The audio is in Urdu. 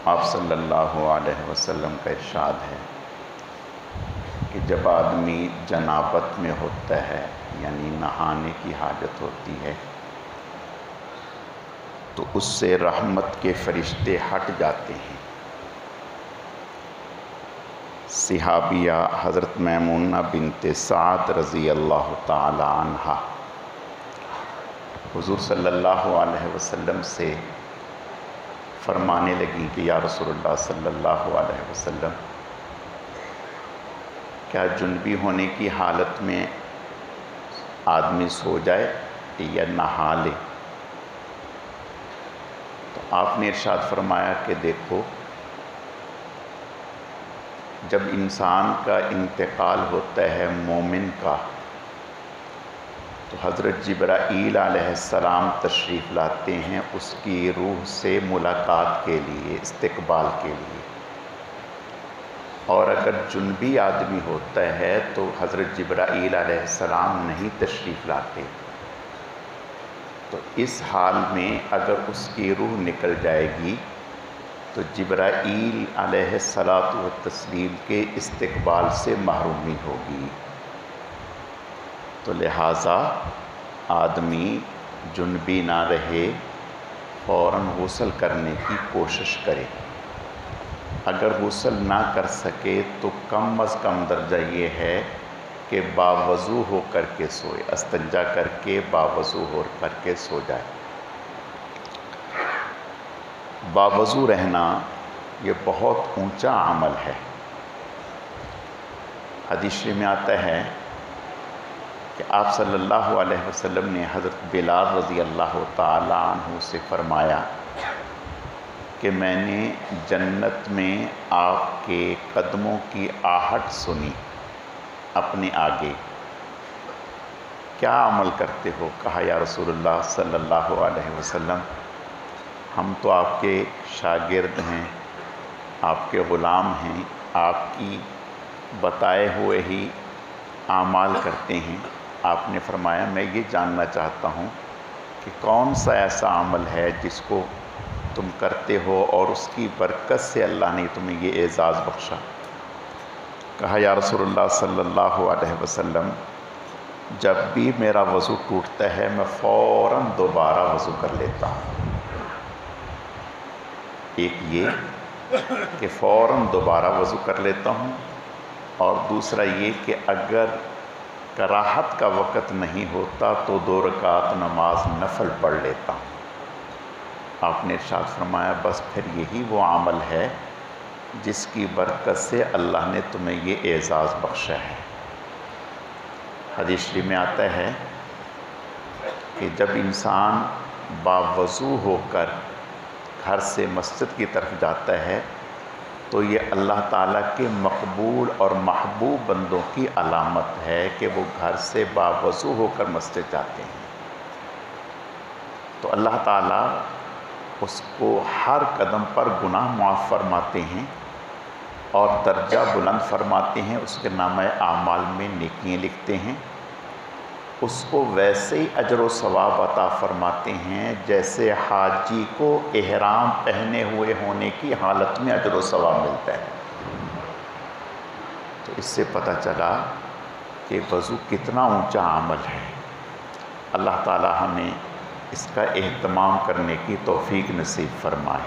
آپ صلی اللہ علیہ وسلم کا ارشاد ہے کہ جب آدمی جنابت میں ہوتا ہے یعنی نہانے کی حاجت ہوتی ہے تو اس سے رحمت کے فرشتے ہٹ جاتے ہیں۔ صحابیہ حضرت میمونہ بنت سعد رضی اللہ تعالی عنہا حضور صلی اللہ علیہ وسلم سے فرمانے لگی کہ یا رسول اللہ صلی اللہ علیہ وسلم، کیا جنبی ہونے کی حالت میں آدمی سو جائے یا نہا لے؟ تو آپ نے ارشاد فرمایا کہ دیکھو، جب انسان کا انتقال ہوتا ہے مومن کا تو حضرت جبرائیل علیہ السلام تشریف لاتے ہیں اس کی روح سے ملاقات کے لیے، استقبال کے لیے۔ اور اگر جنبی آدمی ہوتا ہے تو حضرت جبرائیل علیہ السلام نہیں تشریف لاتے۔ تو اس حال میں اگر اس کی روح نکل جائے گی تو جبرائیل علیہ الصلاۃ والتسلیم کے استقبال سے محرومی ہوگی۔ تو لہٰذا آدمی جنبی نہ رہے، فوراً غسل کرنے کی کوشش کرے۔ اگر غسل نہ کر سکے تو کم از کم درجہ یہ ہے کہ باوضو ہو کر کے سوئے، استنجا کر کے باوضو ہو کر کے سو جائے۔ باوضو رہنا یہ بہت اونچا عمل ہے۔ حدیث میں آتا ہے کہ آپ صلی اللہ علیہ وسلم نے حضرت بلال رضی اللہ تعالی عنہ سے فرمایا کہ میں نے جنت میں آپ کے قدموں کی آہٹ سنی اپنے آگے، کیا عمل کرتے ہو؟ کہا یا رسول اللہ صلی اللہ علیہ وسلم، ہم تو آپ کے شاگرد ہیں، آپ کے غلام ہیں، آپ کی بتائے ہوئے ہی اعمال کرتے ہیں۔ آپ نے فرمایا میں یہ جاننا چاہتا ہوں کہ کون سا ایسا عمل ہے جس کو تم کرتے ہو اور اس کی برکت سے اللہ نے تمہیں یہ اعزاز بخشا؟ کہا یا رسول اللہ صلی اللہ علیہ وسلم، جب بھی میرا وضو ٹوٹتا ہے میں فوراً دوبارہ وضو کر لیتا ہوں۔ ایک یہ کہ فوراً دوبارہ وضو کر لیتا ہوں، اور دوسرا یہ کہ اگر کراہت کا وقت نہیں ہوتا تو 2 رکعت نماز نفل پڑھ لیتا ہوں۔ آپ نے ارشاد فرمایا بس پھر یہی وہ عمل ہے جس کی برکت سے اللہ نے تمہیں یہ اعزاز بخشا ہے۔ حدیث میں آتا ہے کہ جب انسان باوضو ہو کر گھر سے مسجد کی طرف جاتا ہے تو یہ اللہ تعالیٰ کے مقبول اور محبوب بندوں کی علامت ہے کہ وہ گھر سے باوضو ہو کر مسجد جاتے ہیں۔ تو اللہ تعالیٰ اس کو ہر قدم پر گناہ معاف فرماتے ہیں اور درجہ بلند فرماتے ہیں، اس کے نامہ اعمال میں نیکیاں لکھتے ہیں، اس کو ویسے ہی اجر و ثواب عطا فرماتے ہیں جیسے حاجی کو احرام پہنے ہوئے ہونے کی حالت میں اجر و ثواب ملتا ہے۔ تو اس سے پتہ چلا کہ وضو کتنا اونچا عمل ہے۔ اللہ تعالی ہمیں اس کا اہتمام کرنے کی توفیق نصیب فرمائے۔